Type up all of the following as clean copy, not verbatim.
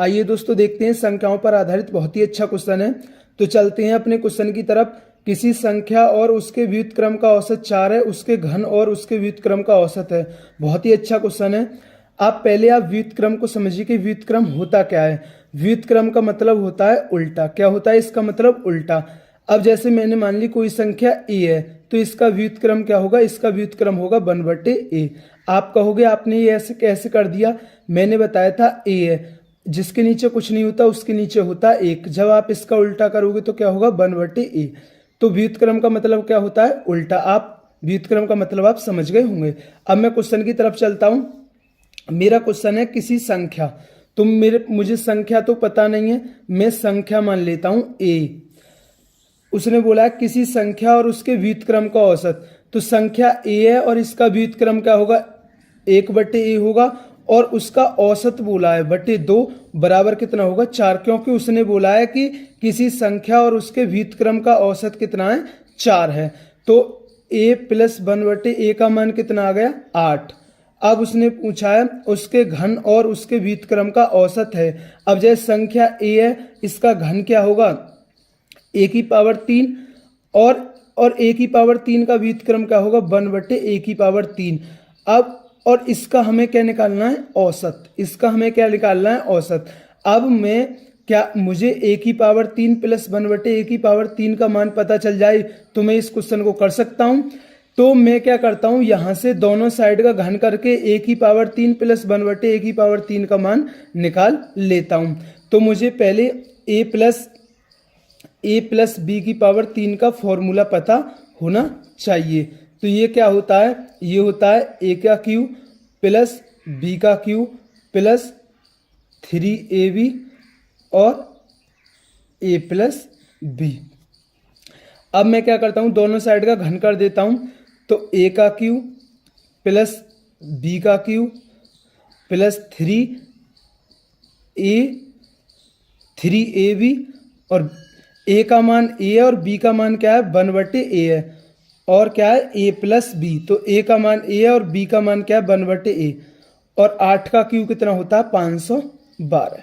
आइए दोस्तों देखते हैं, संख्याओं पर आधारित बहुत ही अच्छा क्वेश्चन है। तो चलते हैं अपने क्वेश्चन की तरफ। किसी संख्या और उसके व्युत्क्रम का औसत 4 है, उसके घन और उसके व्युत्क्रम का औसत है। बहुत ही अच्छा क्वेश्चन है। आप व्युत्क्रम को समझिए कि व्युत्क्रम होता क्या है। व्युत्क्रम का मतलब होता है उल्टा। क्या होता है इसका मतलब? उल्टा। अब जैसे मैंने मान ली कोई संख्या ए है, तो इसका व्युत्क्रम क्या होगा? इसका व्युत्क्रम होगा 1/a। आप कहोगे आपने ये ऐसे कैसे कर दिया? मैंने बताया था ए है, जिसके नीचे कुछ नहीं होता उसके नीचे होता एक। जब आप इसका उल्टा करोगे तो क्या होगा? 1/a। तो व्युत्क्रम का मतलब क्या होता है? उल्टा। आप व्युत्क्रम का मतलब आप समझ गए होंगे। अब मैं क्वेश्चन की तरफ चलता हूं। मेरा क्वेश्चन है किसी संख्या, मुझे संख्या तो पता नहीं है, मैं संख्या मान लेता हूं ए। उसने बोला है किसी संख्या और उसके व्युत्क्रम का औसत। तो संख्या ए है और इसका व्युत्क्रम क्या होगा? 1/a होगा। और उसका औसत बोला है /2 बराबर कितना होगा? 4। क्योंकि उसने बोला है कि किसी संख्या और उसके व्युत्क्रम का औसत कितना है? 4 है। तो a + 1/a का मान कितना आ गया? 8। अब उसने पूछा है उसके घन और उसके व्युत्क्रम का औसत है। अब जैसे संख्या a है, इसका घन क्या होगा? a⁻3। और a⁻3 का व्युत्क्रम क्या होगा? 1/a⁻3। अब और इसका हमें क्या निकालना है? औसत। इसका हमें क्या निकालना है? औसत। अब मुझे a⁻3 + 1/a⁻3 का मान पता चल जाए तो मैं इस क्वेश्चन को कर सकता हूं। तो मैं क्या करता हूं, यहां से दोनों साइड का घन करके a⁻3 + 1/a⁻3 का मान निकाल लेता हूं। तो मुझे पहले a + b⁻3 का फॉर्मूला पता होना चाहिए। तो ये क्या होता है? ये होता है a³ + b³ + 3ab और a + b। अब मैं क्या करता हूं, दोनों साइड का घन कर देता हूं। तो a³ + b³ + 3ab और a का मान a है और b का मान क्या है? 1/a है। और क्या है? a + b। तो a का मान a है और b का मान क्या है? 1/a। और 8 का क्यूब कितना होता है? 512।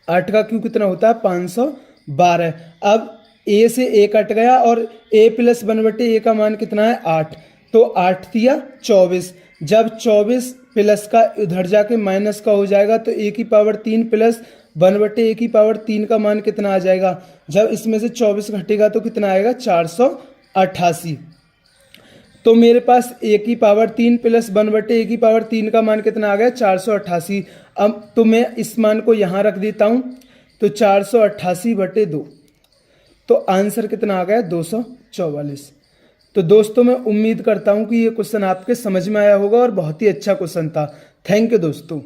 8 का क्यूब कितना होता है? 512। अब a से a कट गया और a + 1/a का मान कितना है? 8। तो 8 दिया 24। जब 24 प्लस का उधर जाके माइनस का हो जाएगा तो a⁻3 + 1/a⁻3 का मान कितना आ जाएगा? जब इसमें से 24 घटेगा तो कितना आएगा? 488। तो मेरे पास a⁻3 + 1/a⁻3 का मान कितना आ गया? 488। अब तो मैं इस मान को यहाँ रख देता हूँ। तो 488/2। तो आंसर कितना आ गया? 244। तो दोस्तों मैं उम्मीद करता हूँ कि ये क्वेश्चन आपके समझ में आया होगा और बहुत ही अच्छा क्वेश्चन था। थैंक यू दोस्तों।